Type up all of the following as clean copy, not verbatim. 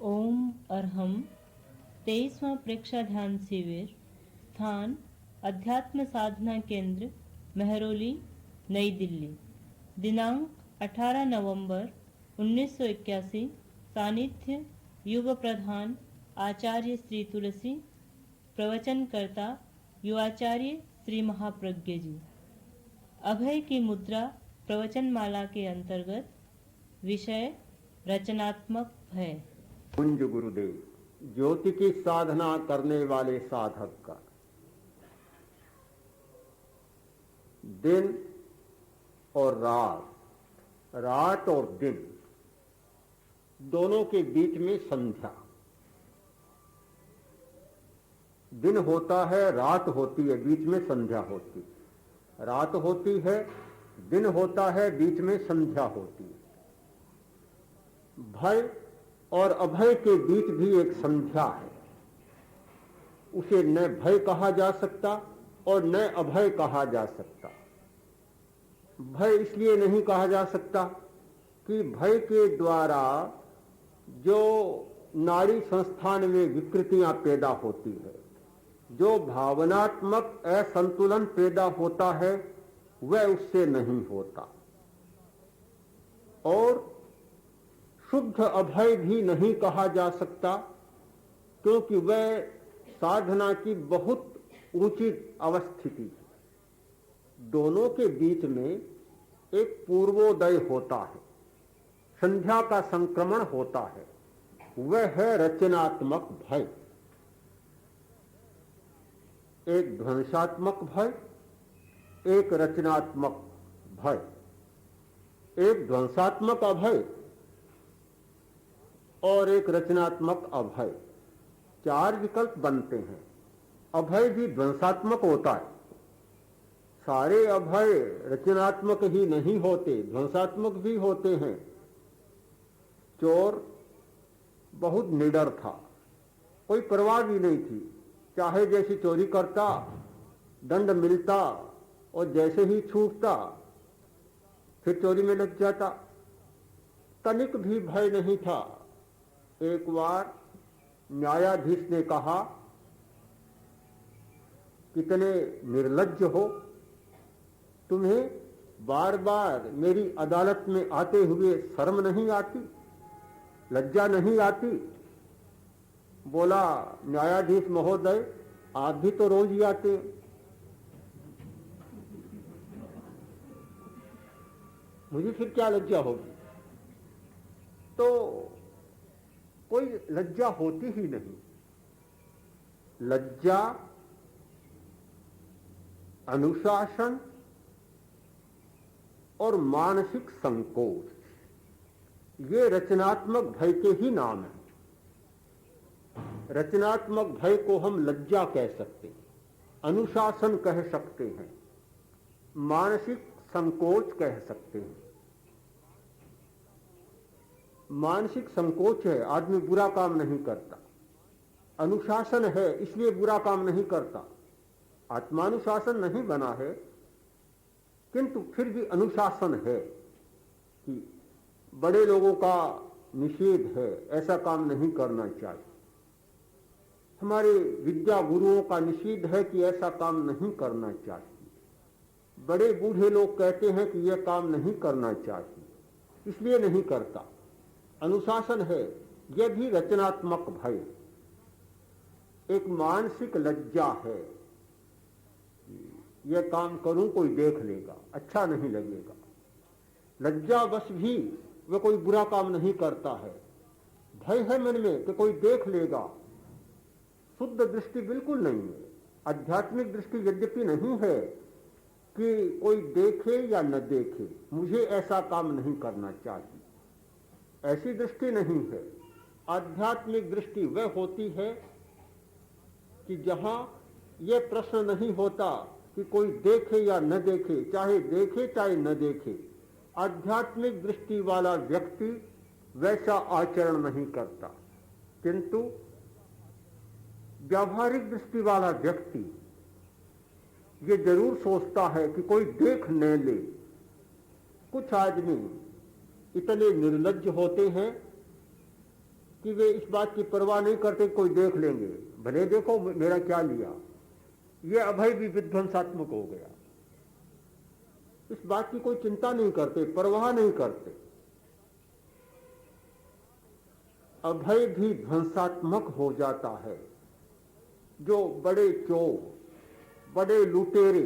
ओम अरहम 23वां प्रेक्षा ध्यान शिविर। स्थान अध्यात्म साधना केंद्र महरौली नई दिल्ली। दिनांक 18 नवंबर 1981। सानिध्य युग प्रधान आचार्य श्री तुलसी। प्रवचनकर्ता युवाचार्य श्री महाप्रज्ञ जी। अभय की मुद्रा प्रवचनमाला के अंतर्गत। विषय रचनात्मक भय। कुंज गुरुदेव ज्योति की साधना करने वाले साधक का दिन और रात और दिन दोनों के बीच में संध्या। दिन होता है, रात होती है, बीच में संध्या होती है। रात होती है, दिन होता है, बीच में संध्या होती है। भय और अभय के बीच भी एक संध्या है। उसे न भय कहा जा सकता और न अभय कहा जा सकता। भय इसलिए नहीं कहा जा सकता कि भय के द्वारा जो नाड़ी संस्थान में विकृतियां पैदा होती है, जो भावनात्मक असंतुलन पैदा होता है, वह उससे नहीं होता। और शुद्ध अभय भी नहीं कहा जा सकता, क्योंकि वह साधना की बहुत ऊंची अवस्थिति है। दोनों के बीच में एक पूर्वोदय होता है, संध्या का संक्रमण होता है। वह है रचनात्मक भय। एक ध्वंसात्मक भय, एक रचनात्मक भय। एक ध्वंसात्मक अभय और एक रचनात्मक अभय, चार विकल्प बनते हैं। अभय भी ध्वंसात्मक होता है। सारे अभय रचनात्मक ही नहीं होते, ध्वंसात्मक भी होते हैं। चोर बहुत निडर था, कोई परवाह भी नहीं थी। चाहे जैसी चोरी करता, दंड मिलता और जैसे ही छूटता फिर चोरी में लग जाता। तनिक भी भय नहीं था। एक बार न्यायाधीश ने कहा, कितने निर्लज्ज हो, तुम्हें बार बार मेरी अदालत में आते हुए शर्म नहीं आती, लज्जा नहीं आती? बोला, न्यायाधीश महोदय, आप भी तो रोज ही आते हैं। मुझे फिर क्या लज्जा होगी? तो कोई लज्जा होती ही नहीं। लज्जा, अनुशासन और मानसिक संकोच, ये रचनात्मक भय के ही नाम है। रचनात्मक भय को हम लज्जा कह सकते हैं, अनुशासन कह सकते हैं, मानसिक संकोच कह सकते हैं। मानसिक संकोच है, आदमी बुरा काम नहीं करता। अनुशासन है, इसलिए बुरा काम नहीं करता। आत्मानुशासन नहीं बना है, किंतु फिर भी अनुशासन है कि बड़े लोगों का निषेध है, ऐसा काम नहीं करना चाहिए। हमारे विद्या गुरुओं का निषेध है कि ऐसा काम नहीं करना चाहिए। बड़े बूढ़े लोग कहते हैं कि यह काम नहीं करना चाहिए, इसलिए नहीं करता। अनुशासन है। यह भी रचनात्मक भय। एक मानसिक लज्जा है, यह काम करूं कोई देख लेगा, अच्छा नहीं लगेगा। लज्जावश भी वह कोई बुरा काम नहीं करता है। भय है मन में कि कोई देख लेगा। शुद्ध दृष्टि बिल्कुल नहीं है। आध्यात्मिक दृष्टि यद्यपि नहीं है कि कोई देखे या न देखे, मुझे ऐसा काम नहीं करना चाहिए, ऐसी दृष्टि नहीं है। आध्यात्मिक दृष्टि वह होती है कि जहां यह प्रश्न नहीं होता कि कोई देखे या न देखे, चाहे देखे चाहे न देखे। आध्यात्मिक दृष्टि वाला व्यक्ति वैसा आचरण नहीं करता, किंतु व्यावहारिक दृष्टि वाला व्यक्ति ये जरूर सोचता है कि कोई देख न ले। कुछ आदमी इतने निर्लज्ज होते हैं कि वे इस बात की परवाह नहीं करते कोई देख लेंगे, भले देखो मेरा क्या लिया। ये अभय भी विध्वंसात्मक हो गया। इस बात की कोई चिंता नहीं करते, परवाह नहीं करते। अभय भी ध्वंसात्मक हो जाता है। जो बड़े चोर, बड़े लुटेरे,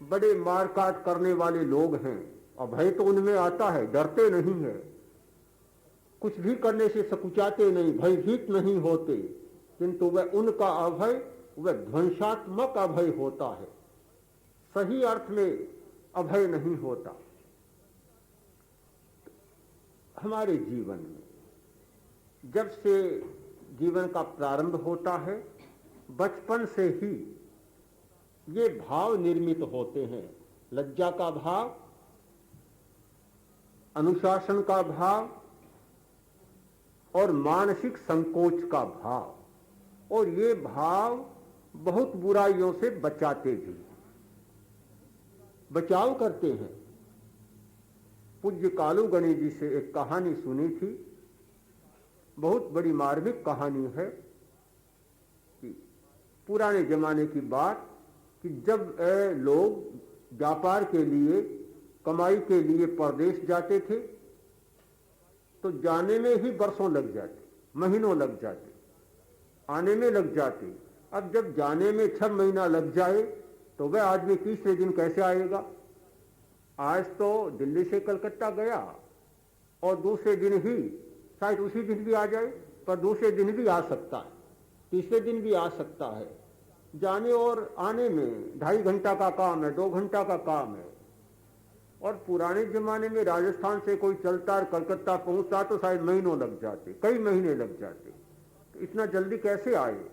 बड़े मारकाट करने वाले लोग हैं, अभय तो उनमें आता है, डरते नहीं है, कुछ भी करने से सकुचाते नहीं, भयभीत नहीं होते, किंतु वह उनका अभय वह ध्वंसात्मक अभय होता है, सही अर्थ में अभय नहीं होता। हमारे जीवन में जब से जीवन का प्रारंभ होता है, बचपन से ही ये भाव निर्मित होते हैं, लज्जा का भाव, अनुशासन का भाव और मानसिक संकोच का भाव, और ये भाव बहुत बुराइयों से बचाते भी, बचाव करते हैं। पूज्य कालू गणेश जी से एक कहानी सुनी थी, बहुत बड़ी मार्मिक कहानी है कि पुराने जमाने की बात कि जब लोग व्यापार के लिए, कमाई के लिए परदेश जाते थे तो जाने में ही बरसों लग जाते, महीनों लग जाते, आने में लग जाते। अब जब जाने में 6 महीना लग जाए तो वह आदमी तीसरे दिन कैसे आएगा? आज तो दिल्ली से कलकत्ता गया और दूसरे दिन ही, शायद उसी दिन भी आ जाए, पर दूसरे दिन भी आ सकता है, तीसरे दिन भी आ सकता है। जाने और आने में 2.5 घंटा का काम है, 2 घंटा का काम है। और पुराने जमाने में राजस्थान से कोई चलता और कलकत्ता पहुंचता तो शायद महीनों लग जाते, कई महीने लग जाते। तो इतना जल्दी कैसे आए?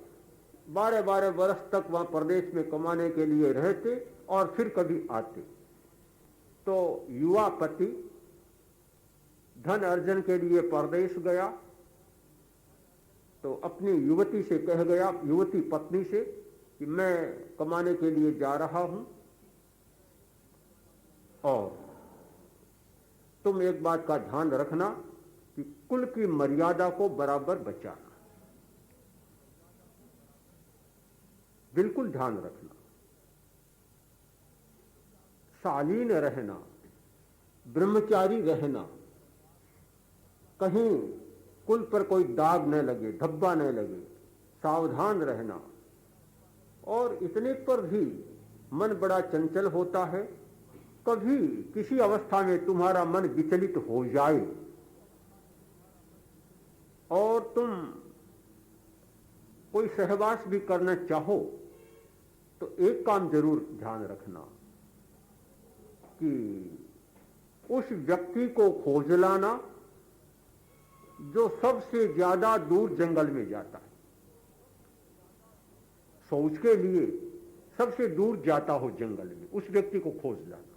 12-12 वर्ष तक वहां प्रदेश में कमाने के लिए रहते और फिर कभी आते। तो युवा पति धन अर्जन के लिए परदेश गया तो अपनी युवती से कह गया, युवती पत्नी से, कि मैं कमाने के लिए जा रहा हूं और तुम एक बात का ध्यान रखना कि कुल की मर्यादा को बराबर बचाना, बिल्कुल ध्यान रखना, शालीन रहना, ब्रह्मचारी रहना, कहीं कुल पर कोई दाग न लगे, धब्बा न लगे, सावधान रहना। और इतने पर भी मन बड़ा चंचल होता है, कभी किसी अवस्था में तुम्हारा मन विचलित हो जाए और तुम कोई सहवास भी करना चाहो तो एक काम जरूर ध्यान रखना कि उस व्यक्ति को खोज लाना जो सबसे ज्यादा दूर जंगल में जाता है, शौच के लिए सबसे दूर जाता हो जंगल में, उस व्यक्ति को खोज लाना।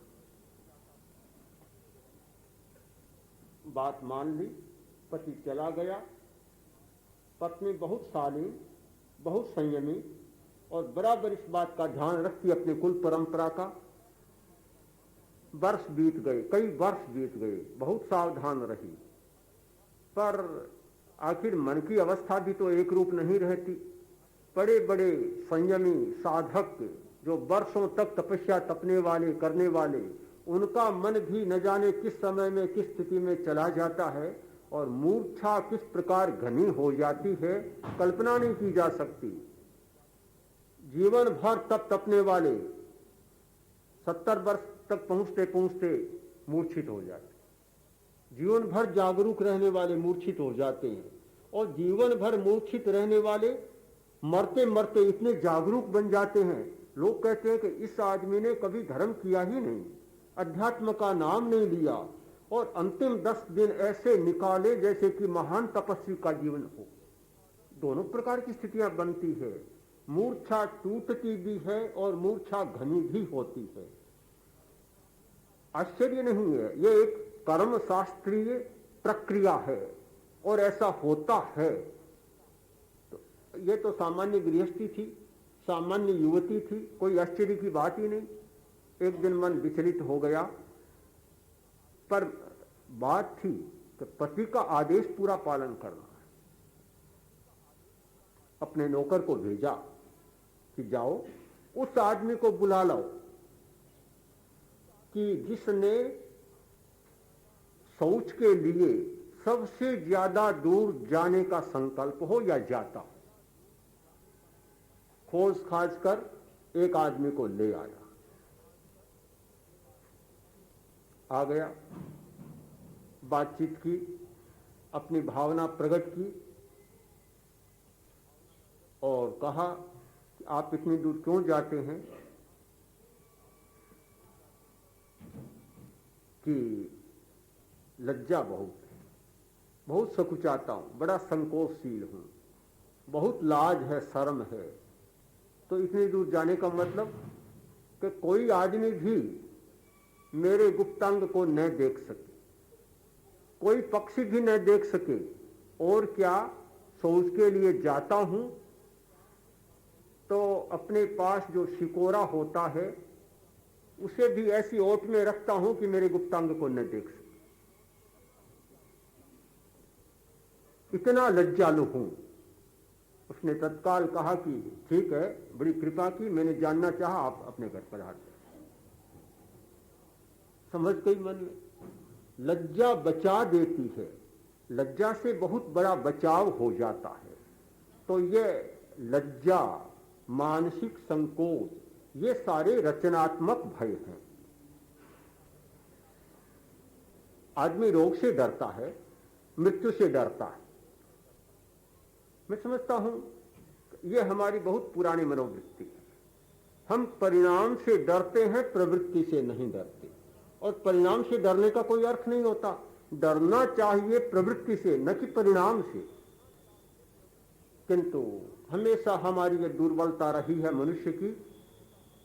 बात मान ली, पति चला गया, पत्नी बहुत शालीन, बहुत संयमी और बराबर इस बात का ध्यान रखती अपने कुल परंपरा का। वर्ष बीत गए, कई वर्ष बीत गए, बहुत सावधान रही, पर आखिर मन की अवस्था भी तो एक रूप नहीं रहती। बड़े बड़े संयमी साधक जो वर्षों तक तपस्या तपने वाले, करने वाले, उनका मन भी न जाने किस समय में, किस स्थिति में चला जाता है और मूर्छा किस प्रकार घनी हो जाती है, कल्पना नहीं की जा सकती। जीवन भर तप तपने वाले 70 वर्ष तक पहुंचते पहुंचते मूर्छित हो जाते, जीवन भर जागरूक रहने वाले मूर्छित हो जाते हैं, और जीवन भर मूर्छित रहने वाले मरते मरते इतने जागरूक बन जाते हैं, लोग कहते हैं कि इस आदमी ने कभी धर्म किया ही नहीं, अध्यात्म का नाम नहीं लिया, और अंतिम 10 दिन ऐसे निकाले जैसे कि महान तपस्वी का जीवन हो। दोनों प्रकार की स्थितियां बनती है, मूर्छा टूटती भी है और मूर्छा घनी भी होती है। आश्चर्य नहीं है, ये एक कर्म शास्त्रीय प्रक्रिया है और ऐसा होता है। तो ये तो सामान्य गृहस्थी थी, सामान्य युवती थी, कोई आश्चर्य की बात ही नहीं। एक दिन मन विचलित हो गया, पर बात थी कि पति का आदेश पूरा पालन करना है। अपने नौकर को भेजा कि जाओ उस आदमी को बुला लाओ कि जिसने शौच के लिए सबसे ज्यादा दूर जाने का संकल्प हो या जाता हो। खोज खाज कर एक आदमी को ले आया। आ गया, बातचीत की, अपनी भावना प्रकट की और कहा कि आप इतनी दूर क्यों जाते हैं? कि लज्जा बहुत है, बहुत सकुचाता हूं, बड़ा संकोचशील हूं, बहुत लाज है, शर्म है। तो इतनी दूर जाने का मतलब कि कोई आदमी भी मेरे गुप्तांग को न देख सके, कोई पक्षी भी न देख सके, और क्या शौच के लिए जाता हूं तो अपने पास जो शिकोरा होता है उसे भी ऐसी ओट में रखता हूं कि मेरे गुप्तांग को न देख सके। इतना लज्जालु हूं। उसने तत्काल कहा कि ठीक है, बड़ी कृपा की, मैंने जानना चाहा, आप अपने घर पर आते। समझ गई मन में? लज्जा बचा देती है, लज्जा से बहुत बड़ा बचाव हो जाता है। तो ये लज्जा, मानसिक संकोच, ये सारे रचनात्मक भय हैं। आदमी रोग से डरता है, मृत्यु से डरता है। मैं समझता हूं ये हमारी बहुत पुरानी मनोवृत्ति है। हम परिणाम से डरते हैं, प्रवृत्ति से नहीं डरते। और परिणाम से डरने का कोई अर्थ नहीं होता। डरना चाहिए प्रवृत्ति से, न कि परिणाम से। किंतु हमेशा हमारी ये दुर्बलता रही है मनुष्य की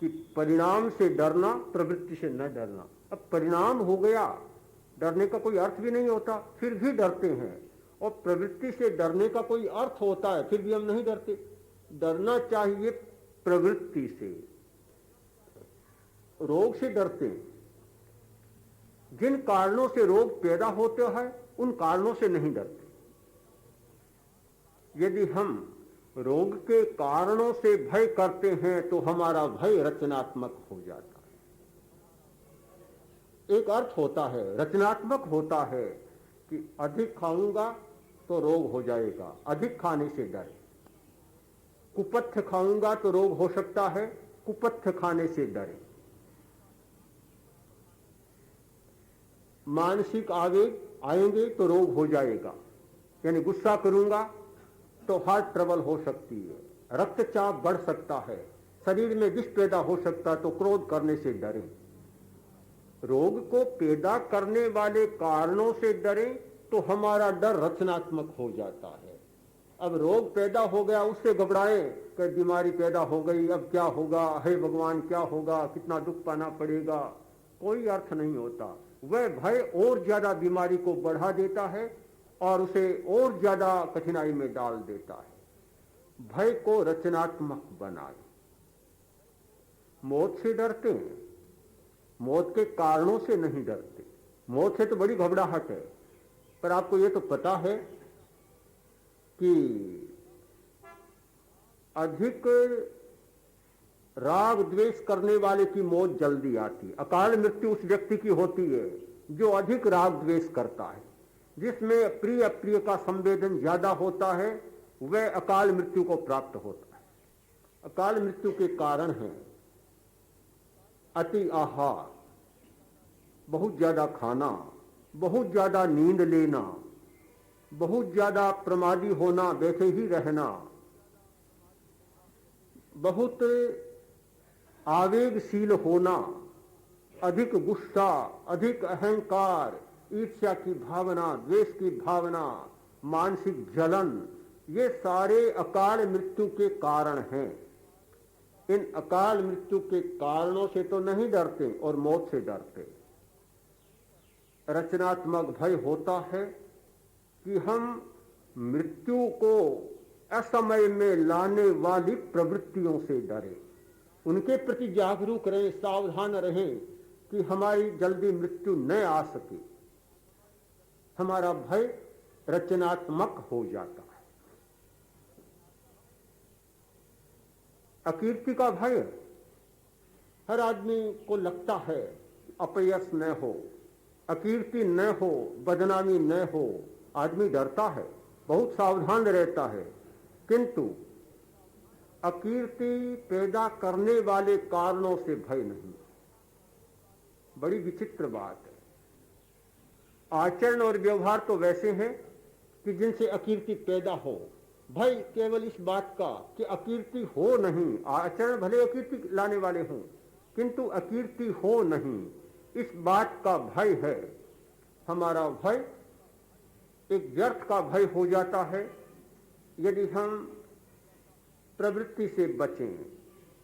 कि परिणाम से डरना, प्रवृत्ति से न डरना। अब परिणाम हो गया, डरने का कोई अर्थ भी नहीं होता, फिर भी डरते हैं। और प्रवृत्ति से डरने का कोई अर्थ होता है, फिर भी हम नहीं डरते। डरना चाहिए प्रवृत्ति से। रोग से डरते हैं, जिन कारणों से रोग पैदा होते हैं उन कारणों से नहीं डरते। यदि हम रोग के कारणों से भय करते हैं तो हमारा भय रचनात्मक हो जाता है। एक अर्थ होता है, रचनात्मक होता है कि अधिक खाऊंगा तो रोग हो जाएगा, अधिक खाने से डर। कुपथ्य खाऊंगा तो रोग हो सकता है, कुपथ्य खाने से डरे। मानसिक आवेग आएंगे तो रोग हो जाएगा, यानी गुस्सा करूंगा तो हार्ट ट्रबल हो सकती है, रक्तचाप बढ़ सकता है, शरीर में विष पैदा हो सकता है, तो क्रोध करने से डरे। रोग को पैदा करने वाले कारणों से डरे तो हमारा डर रचनात्मक हो जाता है। अब रोग पैदा हो गया, उससे घबराए कि बीमारी पैदा हो गई, अब क्या होगा, हे भगवान क्या होगा, कितना दुख पाना पड़ेगा, कोई अर्थ नहीं होता। वह भय और ज्यादा बीमारी को बढ़ा देता है और उसे और ज्यादा कठिनाई में डाल देता है। भय को रचनात्मक बनाए। मौत से डरते हैं, मौत के कारणों से नहीं डरते। मौत से तो बड़ी घबराहट है, पर आपको ये तो पता है कि अधिक राग द्वेष करने वाले की मौत जल्दी आती। अकाल मृत्यु उस व्यक्ति की होती है जो अधिक राग द्वेष करता है, जिसमें प्रिय अप्रिय का संवेदन ज्यादा होता है, वह अकाल मृत्यु को प्राप्त होता है। अकाल मृत्यु के कारण है अति आहार, बहुत ज्यादा खाना, बहुत ज्यादा नींद लेना, बहुत ज्यादा प्रमादी होना, बैठे ही रहना, बहुत आवेगशील होना, अधिक गुस्सा, अधिक अहंकार, ईर्ष्या की भावना, द्वेष की भावना, मानसिक जलन, ये सारे अकाल मृत्यु के कारण हैं। इन अकाल मृत्यु के कारणों से तो नहीं डरते और मौत से डरते। रचनात्मक भय होता है कि हम मृत्यु को असमय में लाने वाली प्रवृत्तियों से डरें, उनके प्रति जागरूक रहें, सावधान रहें कि हमारी जल्दी मृत्यु न आ सके। हमारा भय रचनात्मक हो जाता है। अकीर्ति का भय, हर आदमी को लगता है अपयश न हो, अकीर्ति न हो, बदनामी न हो, आदमी डरता है, बहुत सावधान रहता है। किंतु अकीर्ति पैदा करने वाले कारणों से भय नहीं। बड़ी विचित्र बात है। आचरण और व्यवहार तो वैसे हैं कि जिनसे अकीर्ति पैदा हो। भय केवल इस बात का कि अकीर्ति हो नहीं, आचरण भले अकीर्ति लाने वाले हों किंतु अकीर्ति हो नहीं, इस बात का भय है। हमारा भय एक व्यर्थ का भय हो जाता है यदि हम प्रवृत्ति से बचें,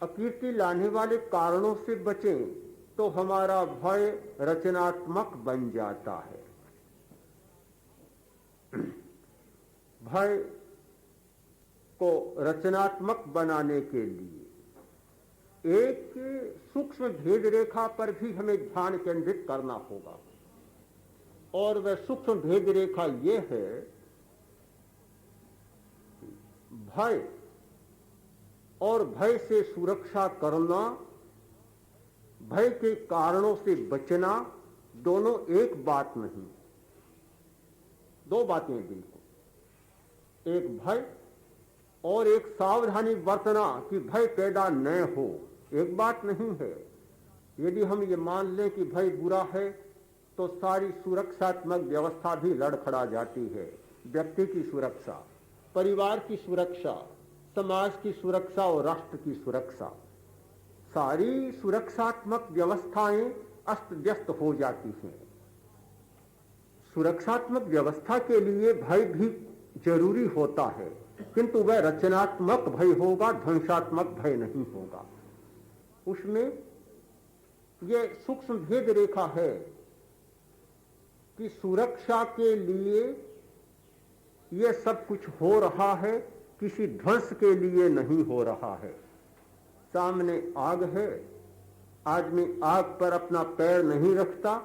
अकीर्ति लाने वाले कारणों से बचें, तो हमारा भय रचनात्मक बन जाता है। भय को रचनात्मक बनाने के लिए एक सूक्ष्म भेद रेखा पर भी हमें ध्यान केंद्रित करना होगा, और वह सूक्ष्म भेद रेखा ये है, भय और भय से सुरक्षा करना, भय के कारणों से बचना, दोनों एक बात नहीं, दो बातें बिल्कुल। एक भय और एक सावधानी बरतना कि भय पैदा न हो, एक बात नहीं है। यदि हम ये मान लें कि भय बुरा है तो सारी सुरक्षात्मक व्यवस्था भी लड़खड़ा जाती है। व्यक्ति की सुरक्षा, परिवार की सुरक्षा, समाज की सुरक्षा और राष्ट्र की सुरक्षा, सारी सुरक्षात्मक व्यवस्थाएं अस्त व्यस्त हो जाती हैं। सुरक्षात्मक व्यवस्था के लिए भय भी जरूरी होता है, किंतु वह रचनात्मक भय होगा, ध्वंसात्मक भय नहीं होगा। उसमें यह सूक्ष्म भेद रेखा है कि सुरक्षा के लिए यह सब कुछ हो रहा है, किसी ध्वंस के लिए नहीं हो रहा है। सामने आग है, आदमी आग पर अपना पैर नहीं रखता,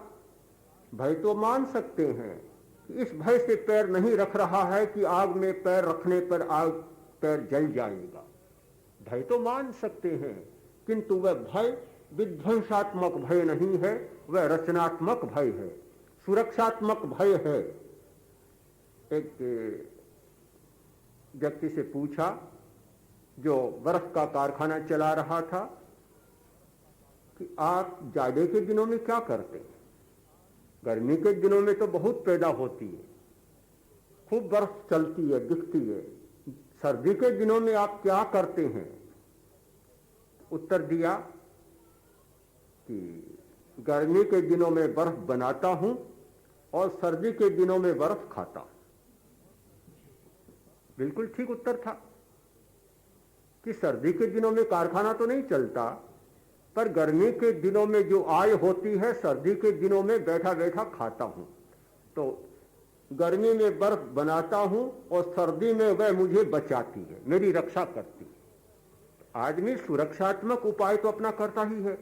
भय तो मान सकते हैं कि इस भय से पैर नहीं रख रहा है कि आग में पैर रखने पर आग पैर जल जाएगा, भय तो मान सकते हैं, किंतु वह भय विध्वंसात्मक भय नहीं है, वह रचनात्मक भय है, सुरक्षात्मक भय है। एक व्यक्ति से पूछा जो बर्फ का कारखाना चला रहा था कि आप जाड़े के दिनों में क्या करते हैं? गर्मी के दिनों में तो बहुत पैदा होती है, खूब बर्फ चलती है, दिखती है, सर्दी के दिनों में आप क्या करते हैं? उत्तर दिया कि गर्मी के दिनों में बर्फ बनाता हूं और सर्दी के दिनों में बर्फ खाता हूं। बिल्कुल ठीक उत्तर था कि सर्दी के दिनों में कारखाना तो नहीं चलता, पर गर्मी के दिनों में जो आय होती है सर्दी के दिनों में बैठा बैठा खाता हूं। तो गर्मी में बर्फ बनाता हूं और सर्दी में वह मुझे बचाती है, मेरी रक्षा करती है। आदमी सुरक्षात्मक उपाय तो अपना करता ही है,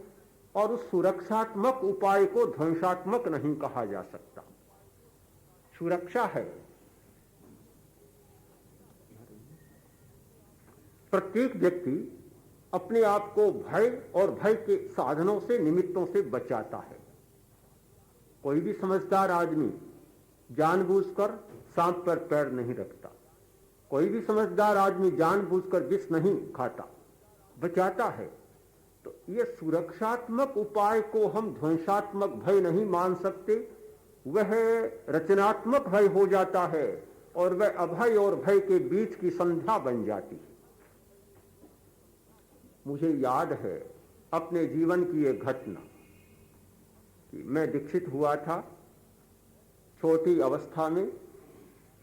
और उस सुरक्षात्मक उपाय को ध्वंसात्मक नहीं कहा जा सकता। सुरक्षा है, प्रत्येक व्यक्ति अपने आप को भय और भय के साधनों से, निमित्तों से बचाता है। कोई भी समझदार आदमी जानबूझकर सांप पर पैर नहीं रखता, कोई भी समझदार आदमी जानबूझकर विष नहीं खाता, बचाता है। तो ये सुरक्षात्मक उपाय को हम ध्वंसात्मक भय नहीं मान सकते, वह रचनात्मक भय हो जाता है और वह अभय और भय के बीच की संध्या बन जाती है। मुझे याद है अपने जीवन की एक घटना कि मैं दीक्षित हुआ था छोटी अवस्था में,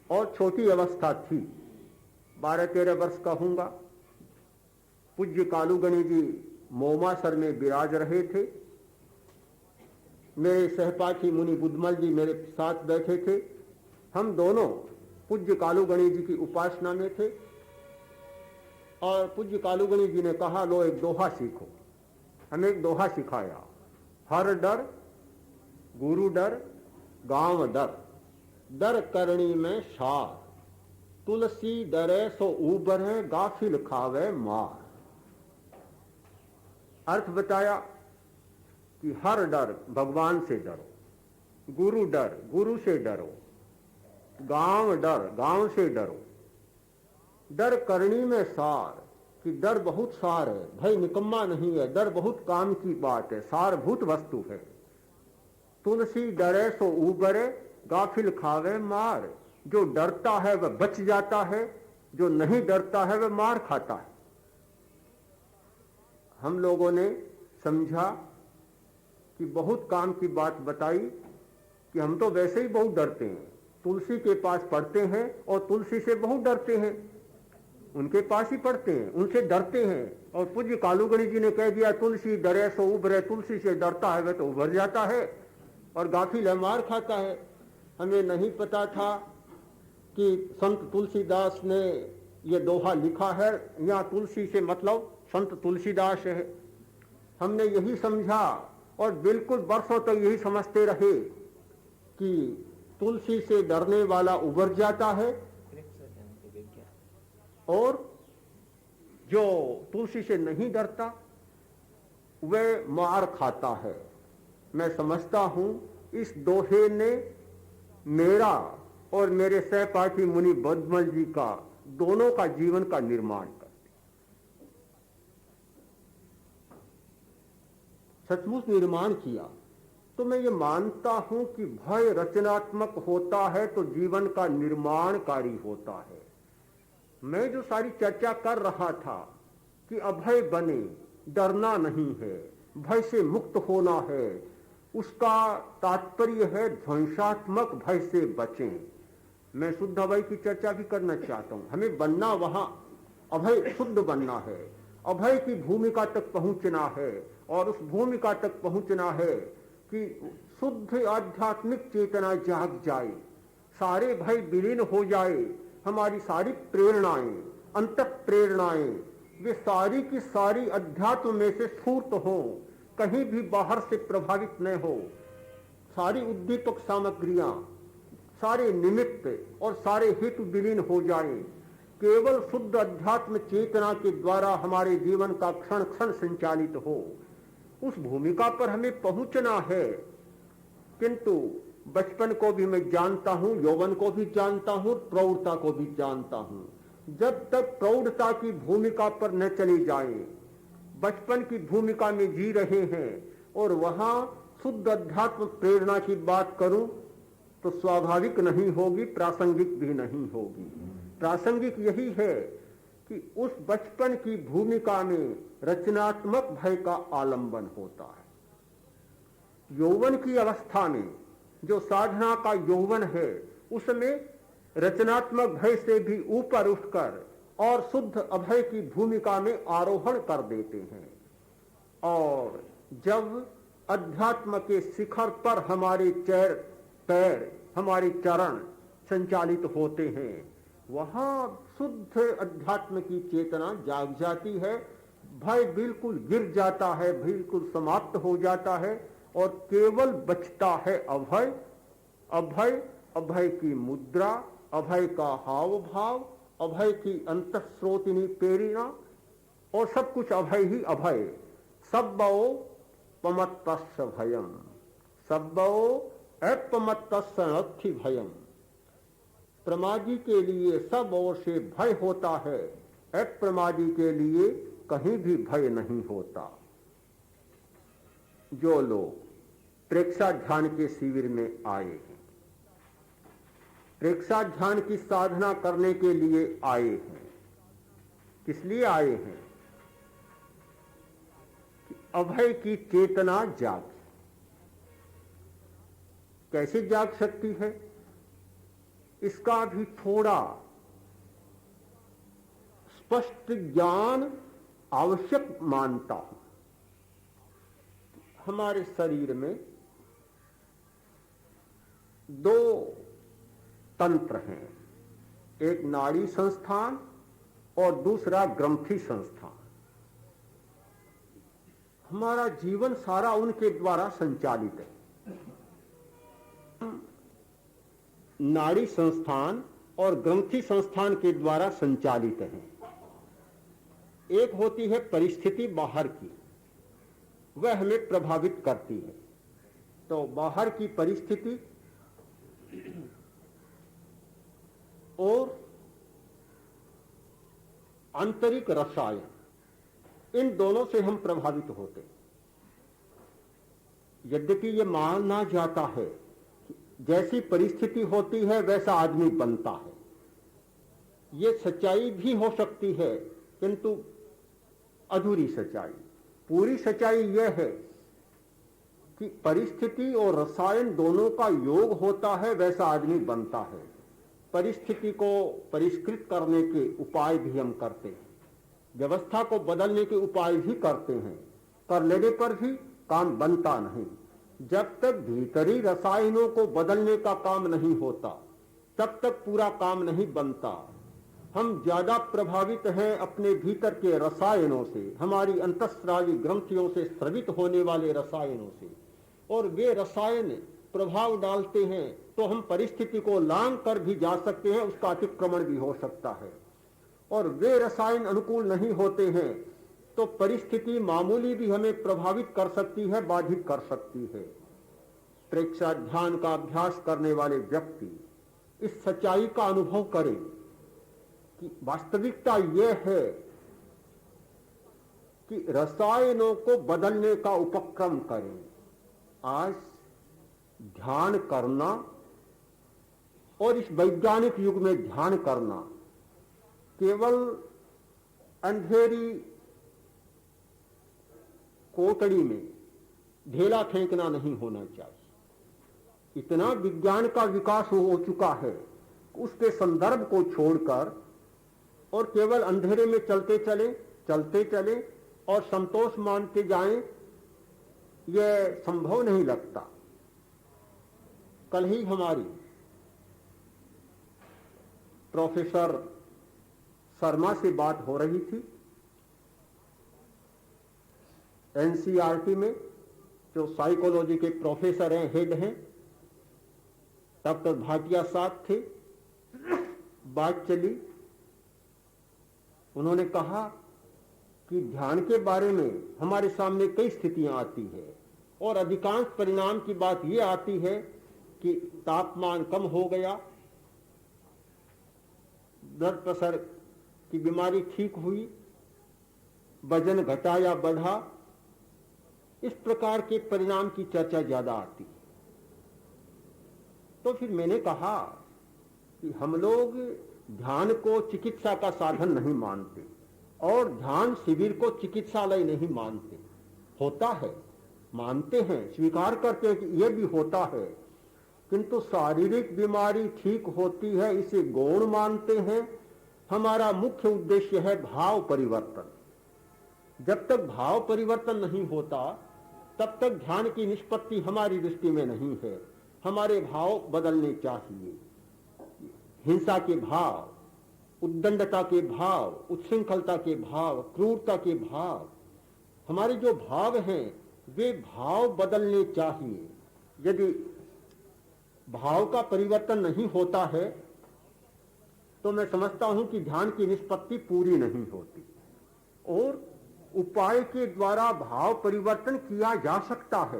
और छोटी अवस्था थी, 12-13 वर्ष का हूंगा। पूज्य कालूगणी जी मोमासर में विराज रहे थे, मेरे सहपाठी मुनि बुद्धमल जी मेरे साथ बैठे थे। हम दोनों पूज्य कालूगणी जी की उपासना में थे, और पूज्य कालूगणी जी ने कहा, लो एक दोहा सीखो। हमें एक दोहा सिखाया, हर डर गुरु डर गांव डर। दर करणी में सार, तुलसी डरे सो उबरे गाफिल खावे मार। अर्थ बताया कि हर डर भगवान से डरो, गुरु डर गुरु से डरो, गांव डर गांव से डरो। डर करनी में सार, कि डर बहुत सार है, भय निकम्मा नहीं है, डर बहुत काम की बात है, सारभूत वस्तु है। तुलसी डरे सो उबरे गाफिल खावे मार, जो डरता है वह बच जाता है, जो नहीं डरता है वह मार खाता है। हम लोगों ने समझा कि बहुत काम की बात बताई कि हम तो वैसे ही बहुत डरते हैं, तुलसी के पास पढ़ते हैं और तुलसी से बहुत डरते हैं, उनके पास ही पढ़ते हैं, उनसे डरते हैं। और पूज्य कालूगणी जी ने कह दिया तुलसी डरे सो उबरे, तुलसी से डरता है वह तो उभर जाता है और गाफिल है मार खाता है। हमें नहीं पता था कि संत तुलसीदास ने यह दोहा लिखा है, यहाँ तुलसी से मतलब संत तुलसीदास है। हमने यही समझा और बिल्कुल बरसों तक यही समझते रहे कि तुलसी से डरने वाला उबर जाता है और जो तुलसी से नहीं डरता वह मार खाता है। मैं समझता हूं इस दोहे ने मेरा और मेरे सहपाठी मुनि बदमल जी का दोनों का जीवन का निर्माण कर सचमुच निर्माण किया। तो मैं ये मानता हूं कि भय रचनात्मक होता है तो जीवन का निर्माणकारी होता है। मैं जो सारी चर्चा कर रहा था कि अभय बने, डरना नहीं है, भय से मुक्त होना है, उसका तात्पर्य है ध्वंसात्मक भय से बचें। मैं शुद्ध अभय की चर्चा भी करना चाहता हूं। हमें बनना वहां अभय शुद्ध बनना है, अभय की भूमिका तक पहुंचना है और उस भूमिका तक पहुंचना है कि शुद्ध आध्यात्मिक चेतना जाग जाए, सारे भय विलीन हो जाए, हमारी सारी प्रेरणाएं, अंतः प्रेरणाएं वे सारी की सारी अध्यात्म में से स्फूर्त हो, कहीं भी बाहर से प्रभावित न हो। सारी उद्दीपक सामग्रियां, सारे निमित्त और सारे हेतु विलीन हो जाए। केवल शुद्ध अध्यात्म चेतना के द्वारा हमारे जीवन का क्षण क्षण संचालित हो, उस भूमिका पर हमें पहुंचना है। किंतु बचपन को भी मैं जानता हूं, यौवन को भी जानता हूं, प्रौढ़ता को भी जानता हूं। जब तक प्रौढ़ता की भूमिका पर न चले जाएं, बचपन की भूमिका में जी रहे हैं और वहां शुद्ध अध्यात्म प्रेरणा की बात करूं तो स्वाभाविक नहीं होगी, प्रासंगिक भी नहीं होगी। प्रासंगिक यही है कि उस बचपन की भूमिका में रचनात्मक भय का आलंबन होता है। यौवन की अवस्था में जो साधना का यौवन है उसमें रचनात्मक भय से भी ऊपर उठकर और शुद्ध अभय की भूमिका में आरोहण कर देते हैं। और जब अध्यात्म के शिखर पर हमारे पैर, हमारे चरण संचालित होते हैं, वहां शुद्ध अध्यात्म की चेतना जाग जाती है, भय बिल्कुल गिर जाता है, बिल्कुल समाप्त हो जाता है और केवल बचता है अभय। अभय, अभय की मुद्रा, अभय का हाव भाव, अभय की अंतःस्रोतिनी प्रेरणा और सब कुछ अभय ही अभय। सब्बो पमत्तस्य भयम, सब्बो अपमत्तस्य नत्थि भयम। प्रमादी के लिए सब ओर से भय होता है, अप्रमादी के लिए कहीं भी भय नहीं होता। जो लोग प्रेक्षा ध्यान के शिविर में आए हैं, प्रेक्षा ध्यान की साधना करने के लिए आए हैं, किस लिए आए हैं? कि अभय की चेतना जागे। कैसे जाग सकती है, इसका भी थोड़ा स्पष्ट ज्ञान आवश्यक मानता हूं। हमारे शरीर में दो तंत्र हैं, एक नाड़ी संस्थान और दूसरा ग्रंथि संस्थान। हमारा जीवन सारा उनके द्वारा संचालित है। नाड़ी संस्थान और ग्रंथि संस्थान के द्वारा संचालित हैं। एक होती है परिस्थिति बाहर की, वह हमें प्रभावित करती है। तो बाहर की परिस्थिति और आंतरिक रसायन, इन दोनों से हम प्रभावित होते हैं। यद्यपि ये माना जाता है जैसी परिस्थिति होती है वैसा आदमी बनता है, ये सच्चाई भी हो सकती है, किंतु अधूरी सच्चाई। पूरी सच्चाई यह है कि परिस्थिति और रसायन दोनों का योग होता है, वैसा आदमी बनता है। परिस्थिति को परिष्कृत करने के उपाय भी हम करते हैं, व्यवस्था को बदलने के उपाय भी करते हैं, कर लेने पर भी काम बनता नहीं। जब तक भीतरी रसायनों को बदलने का काम नहीं होता तब तक पूरा काम नहीं बनता। हम ज्यादा प्रभावित हैं अपने भीतर के रसायनों से, हमारी अंतःस्रावी ग्रंथियों से स्रवित होने वाले रसायनों से, और वे रसायन प्रभाव डालते हैं तो हम परिस्थिति को लांघ कर भी जा सकते हैं, उसका अतिक्रमण भी हो सकता है। और वे रसायन अनुकूल नहीं होते हैं तो परिस्थिति मामूली भी हमें प्रभावित कर सकती है, बाधित कर सकती है। प्रेक्षा ध्यान का अभ्यास करने वाले व्यक्ति इस सच्चाई का अनुभव करें कि वास्तविकता यह है कि रसायनों को बदलने का उपक्रम करें। आज ध्यान करना, और इस वैज्ञानिक युग में ध्यान करना केवल अंधेरी कोटड़ी में ढेला फेंकना नहीं होना चाहिए। इतना विज्ञान का विकास हो चुका है, उसके संदर्भ को छोड़कर और केवल अंधेरे में चलते चले और संतोष मानते जाएं, यह संभव नहीं लगता। कल ही हमारी प्रोफेसर शर्मा से बात हो रही थी। एनसीईआरटी में जो साइकोलॉजी के प्रोफेसर हैं, हेड हैं, डॉक्टर भाटिया साहब थे। बात चली, उन्होंने कहा कि ध्यान के बारे में हमारे सामने कई स्थितियां आती है और अधिकांश परिणाम की बात यह आती है कि तापमान कम हो गया, ब्लड प्रेशर की बीमारी ठीक हुई, वजन घटा या बढ़ा, इस प्रकार के परिणाम की चर्चा ज्यादा आती है। तो फिर मैंने कहा कि हम लोग ध्यान को चिकित्सा का साधन नहीं मानते और ध्यान शिविर को चिकित्सालय नहीं मानते। होता है, मानते हैं, स्वीकार करते हैं कि यह भी होता है, किंतु शारीरिक बीमारी ठीक होती है इसे गौण मानते हैं। हमारा मुख्य उद्देश्य है भाव परिवर्तन। जब तक भाव परिवर्तन नहीं होता तब तक ध्यान की निष्पत्ति हमारी दृष्टि में नहीं है। हमारे भाव बदलने चाहिए। हिंसा के भाव, उद्दंडता के भाव, उच्छृंखलता के भाव, क्रूरता के भाव, हमारे जो भाव हैं वे भाव बदलने चाहिए। यदि भाव का परिवर्तन नहीं होता है तो मैं समझता हूं कि ध्यान की निष्पत्ति पूरी नहीं होती। और उपाय के द्वारा भाव परिवर्तन किया जा सकता है।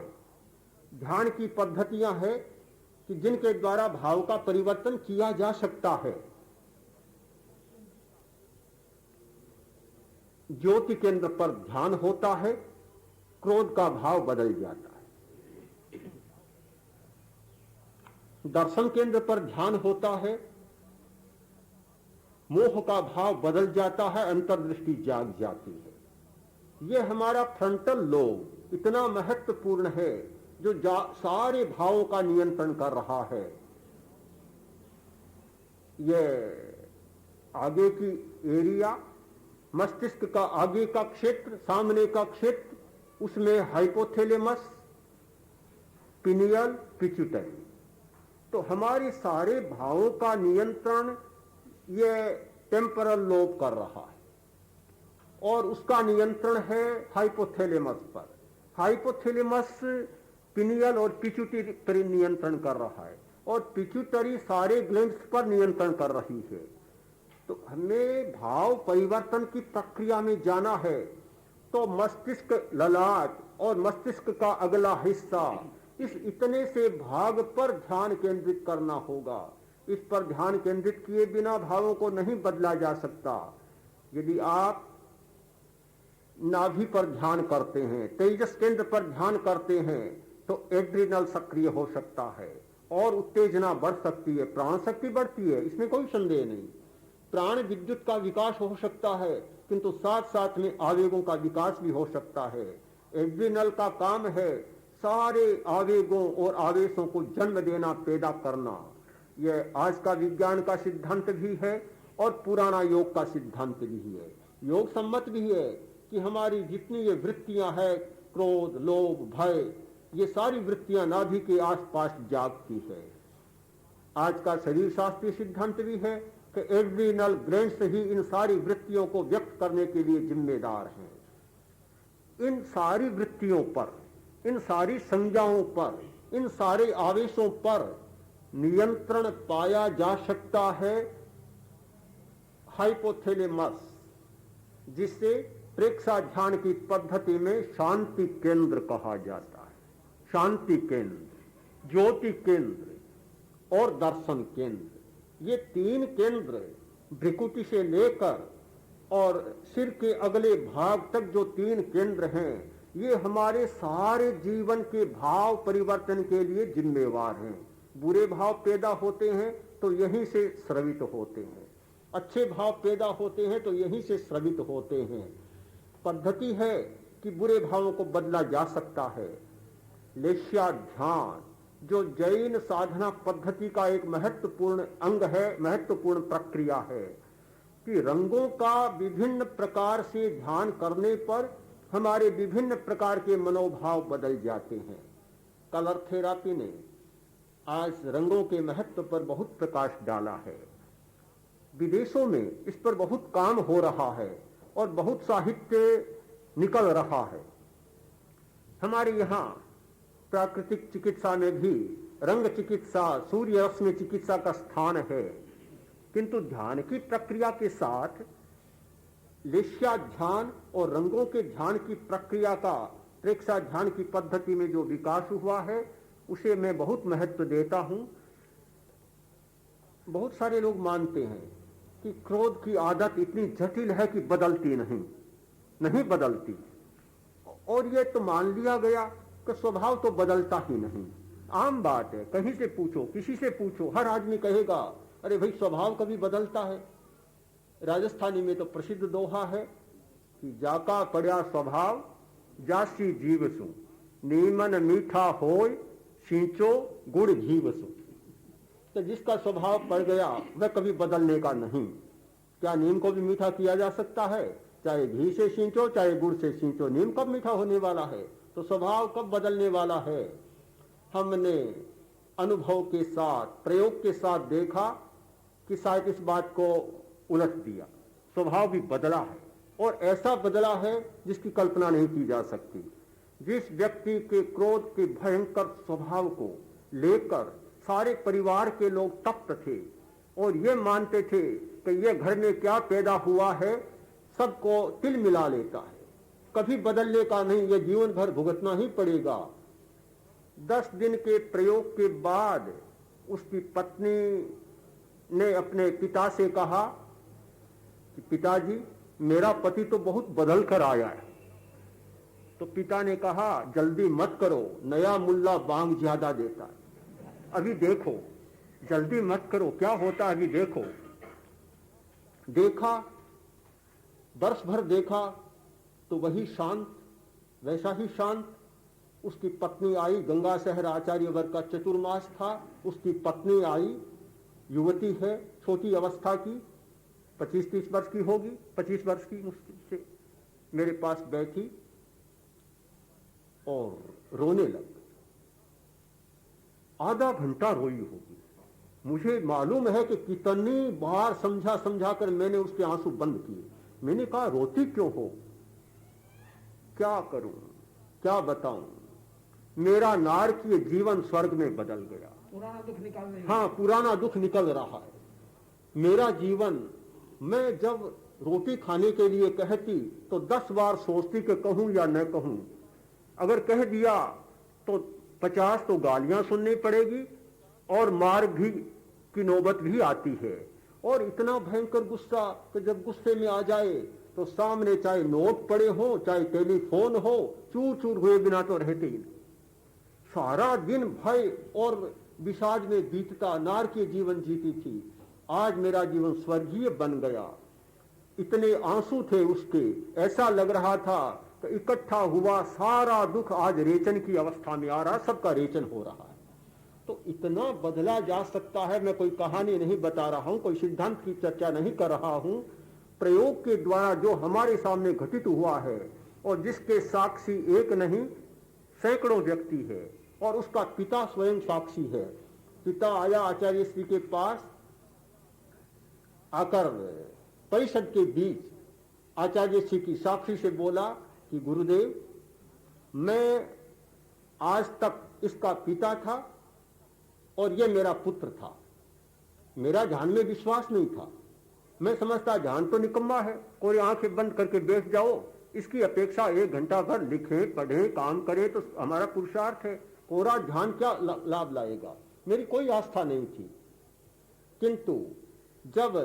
ध्यान की पद्धतियां हैं कि जिनके द्वारा भाव का परिवर्तन किया जा सकता है। ज्योति केंद्र पर ध्यान होता है, क्रोध का भाव बदल जाता है। दर्शन केंद्र पर ध्यान होता है, मोह का भाव बदल जाता है, अंतर्दृष्टि जाग जाती है। यह हमारा फ्रंटल लोब इतना महत्वपूर्ण है जो सारे भावों का नियंत्रण कर रहा है। यह आगे की एरिया, मस्तिष्क का आगे का क्षेत्र, सामने का क्षेत्र, उसमें हाइपोथैलेमस, पिनियल, पिट्यूटरी। तो हमारे सारे भावों का नियंत्रण यह टेम्परल लोब कर रहा है और उसका नियंत्रण है हाइपोथैलेमस पर। हाइपोथैलेमस पिनियल और पिट्यूटरी पर नियंत्रण कर रहा है। और पिट्यूटरी सारे ग्लैंड्स पर नियंत्रण कर रही है। तो हमें भाव परिवर्तन की प्रक्रिया में जाना है तो मस्तिष्क, ललाट और मस्तिष्क का अगला हिस्सा, इस इतने से भाग पर ध्यान केंद्रित करना होगा। इस पर ध्यान केंद्रित किए बिना भावों को नहीं बदला जा सकता। यदि आप नाभि पर ध्यान करते हैं, तेजस केंद्र पर ध्यान करते हैं, तो एड्रिनल सक्रिय हो सकता है और उत्तेजना बढ़ सकती है, प्राण शक्ति बढ़ती है, इसमें कोई संदेह नहीं। प्राण विद्युत का विकास हो सकता है, किंतु साथ साथ में आवेगों का विकास भी हो सकता है। एड्रिनल का काम है सारे आवेगों और आवेशों को जन्म देना, पैदा करना। यह आज का विज्ञान का सिद्धांत भी है और पुराना योग का सिद्धांत भी है। योग सम्मत भी है कि हमारी जितनी ये वृत्तियां हैं, क्रोध, लोभ, भय, ये सारी वृत्तियां नाभि के आसपास जागती है। आज का शरीर शास्त्रीय सिद्धांत भी है कि एड्रिनल ग्लैंड्स ही इन सारी वृत्तियों को व्यक्त करने के लिए जिम्मेदार हैं। इन सारी वृत्तियों पर, इन सारी संज्ञाओं पर, इन सारे आवेशों पर नियंत्रण पाया जा सकता है हाइपोथैलेमस, जिससे प्रेक्षा ध्यान की पद्धति में शांति केंद्र कहा जाता है। शांति केंद्र, ज्योति केंद्र और दर्शन केंद्र, ये तीन केंद्र भ्रिकुटी से लेकर और सिर के अगले भाग तक जो तीन केंद्र हैं, ये हमारे सारे जीवन के भाव परिवर्तन के लिए जिम्मेवार हैं। बुरे भाव पैदा होते हैं तो यहीं से स्रवित होते हैं, अच्छे भाव पैदा होते हैं तो यहीं से स्रवित होते हैं। पद्धति है कि बुरे भावों को बदला जा सकता है। लेश्या ध्यान, जो जैन साधना पद्धति का एक महत्वपूर्ण अंग है, महत्वपूर्ण प्रक्रिया है, कि रंगों का विभिन्न प्रकार से ध्यान करने पर हमारे विभिन्न प्रकार के मनोभाव बदल जाते हैं। कलर थेरापी ने आज रंगों के महत्व पर बहुत प्रकाश डाला है। विदेशों में इस पर बहुत काम हो रहा है और बहुत साहित्य निकल रहा है। हमारे यहाँ प्राकृतिक चिकित्सा में भी रंग चिकित्सा, सूर्य रश्मि चिकित्सा का स्थान है, किंतु ध्यान की प्रक्रिया के साथ लेश्या ध्यान और रंगों के ध्यान की प्रक्रिया का, प्रेक्षा ध्यान की पद्धति में जो विकास हुआ है, उसे मैं बहुत महत्व देता हूं। बहुत सारे लोग मानते हैं कि क्रोध की आदत इतनी जटिल है कि बदलती नहीं बदलती, और ये तो मान लिया गया कि स्वभाव तो बदलता ही नहीं। आम बात है, कहीं से पूछो, किसी से पूछो, हर आदमी कहेगा अरे भाई स्वभाव कभी बदलता है। राजस्थानी में तो प्रसिद्ध दोहा है कि जाका पड़ा स्वभाव जासी जीवसु, नीमन मीठा होय सींचो गुड़ घीवसु। तो जिसका स्वभाव पड़ गया वह कभी बदलने का नहीं। क्या नीम को भी मीठा किया जा सकता है? चाहे घी से सींचो चाहे गुड़ से सींचो, नीम कब मीठा होने वाला है? तो स्वभाव कब बदलने वाला है? हमने अनुभव के साथ, प्रयोग के साथ देखा कि शायद इस बात को उलट दिया। स्वभाव भी बदला है और ऐसा बदला है जिसकी कल्पना नहीं की जा सकती। जिस व्यक्ति के क्रोध के भयंकर स्वभाव को लेकर सारे परिवार के लोग तप्त थे और ये मानते थे कि ये घर में क्या पैदा हुआ है सबको तिल मिला लेता है, कभी बदलने का नहीं, ये जीवन भर भुगतना ही पड़ेगा। 10 दिन के प्रयोग के बाद उसकी पत्नी ने अपने पिता से कहा कि पिताजी मेरा पति तो बहुत बदल कर आया है। तो पिता ने कहा जल्दी मत करो, नया मुल्ला बांग ज्यादा देता है, अभी देखो, जल्दी मत करो, क्या होता है अभी देखो। देखा, वर्ष भर देखा तो वही शांत, वैसा ही शांत। उसकी पत्नी आई, गंगा शहर आचार्य वर्ग का चतुर्मास था, उसकी पत्नी आई, युवती है, छोटी अवस्था की, 25-30 वर्ष की होगी, 25 वर्ष की मुश्किल से, मेरे पास बैठी और रोने लग गई। आधा घंटा रोई होगी। मुझे मालूम है कि कितनी बार समझा कर मैंने उसके आंसू बंद किए। मैंने कहा रोती क्यों हो? क्या करूं, क्या बताऊं, मेरा नारकीय जीवन स्वर्ग में बदल गया। पुराना दुख निकाल रहे हैं। हाँ, पुराना दुख निकल रहा है। मेरा जीवन, मैं जब रोटी खाने के लिए कहती तो 10 बार सोचती कि कहूं या न कहूं। अगर कह दिया तो 50 तो गालियां सुननी पड़ेगी और मार भी की नौबत भी आती है। और इतना भयंकर गुस्सा कि जब गुस्से में आ जाए तो सामने चाहे नोट पड़े हो, चाहे टेलीफोन हो, चूर चूर हुए बिना तो रहते ही। सारा दिन भय और विषाद में बीतता, नारकीय जीवन जीती थी। आज मेरा जीवन स्वर्गीय बन गया। इतने आंसू थे उसके, ऐसा लग रहा था कि इकट्ठा हुआ सारा दुख आज रेचन की अवस्था में आ रहा, सबका रेचन हो रहा है। तो इतना बदला जा सकता है। मैं कोई कहानी नहीं बता रहा हूं, कोई सिद्धांत की चर्चा नहीं कर रहा हूं। प्रयोग के द्वारा जो हमारे सामने घटित हुआ है और जिसके साक्षी एक नहीं सैकड़ों व्यक्ति है, और उसका पिता स्वयं साक्षी है। पिता आया आचार्य श्री के पास, आकर परिषद के बीच आचार्य श्री की साक्षी से बोला कि गुरुदेव, मैं आज तक इसका पिता था और यह मेरा पुत्र था। मेरा ध्यान में विश्वास नहीं था। मैं समझता ध्यान तो निकम्मा है, कोई आंखें बंद करके बैठ जाओ, इसकी अपेक्षा 1 घंटा भर लिखें, पढ़ें, काम करें तो हमारा पुरुषार्थ है। कोरा ध्यान क्या लाभ लाएगा? मेरी कोई आस्था नहीं थी। किंतु जब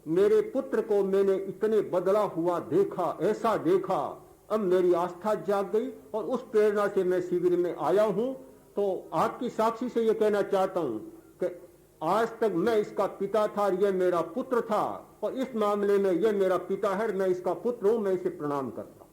मेरे पुत्र को मैंने इतने बदला हुआ देखा, ऐसा देखा, अब मेरी आस्था जाग गई और उस प्रेरणा से मैं शिविर में आया हूं। तो आपकी साक्षी से यह कहना चाहता हूं कि आज तक मैं इसका पिता था और यह मेरा पुत्र था, और इस मामले में यह मेरा पिता है, मैं इसका पुत्र हूं, मैं इसे प्रणाम करता हूं।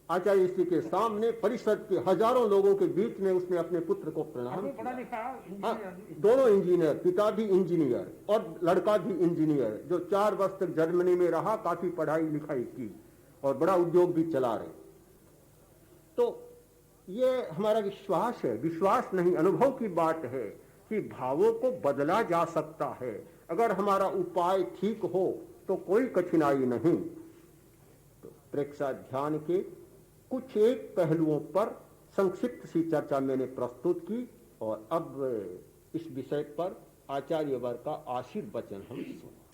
आचार्य श्री के सामने परिषद के हजारों लोगों के बीच में उसने अपने पुत्र को प्रणाम किया। दोनों इंजीनियर, पिता भी इंजीनियर और लड़का भी इंजीनियर, जो 4 वर्ष तक जर्मनी में रहा, काफी पढ़ाई लिखाई की और बड़ा उद्योग भी चला रहे। तो ये हमारा विश्वास है, विश्वास नहीं अनुभव की बात है कि भावों को बदला जा सकता है। अगर हमारा उपाय ठीक हो तो कोई कठिनाई नहीं। तो प्रेक्षा ध्यान के कुछ एक पहलुओं पर संक्षिप्त सी चर्चा मैंने प्रस्तुत की, और अब इस विषय पर आचार्य वर्ग का आशीर्वचन हम सुनें।